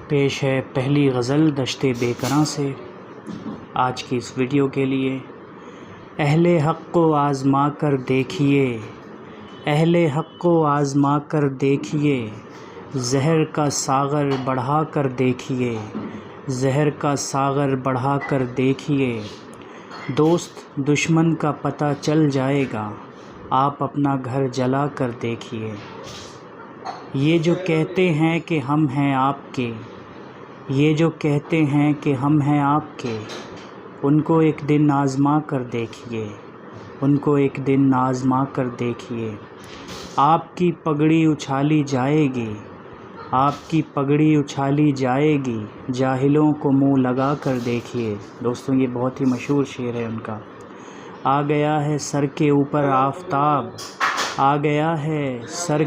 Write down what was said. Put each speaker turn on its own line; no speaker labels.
پیش ہے پہلی غزل دشت بے کراں سے آج کی اس ویڈیو کے لیے۔ اہل حق کو آزما کر دیکھیے، اہل حق کو آزما کر دیکھیے، زہر کا ساغر بڑھا کر دیکھیے، زہر کا ساغر بڑھا کر دیکھیے، دوست دشمن کا پتہ چل جائے گا، آپ اپنا گھر جلا کر دیکھیے۔ یہ جو کہتے ہیں کہ ہم ہیں آپ کے، یہ جو کہتے ہیں کہ ہم ہیں آپ کے، ان کو ایک دن آزما کر دیکھیے، ان کو ایک دن آزما کر دیکھیے۔ آپ کی پگڑی اچھالی جائے گی، آپ کی پگڑی اچھالی جائے گی، جاہلوں کو منہ لگا کر دیکھیے۔ دوستوں یہ بہت ہی مشہور شعر ہے ان کا۔ آ گیا ہے سر کے اوپر آفتاب، آ گیا ہے سر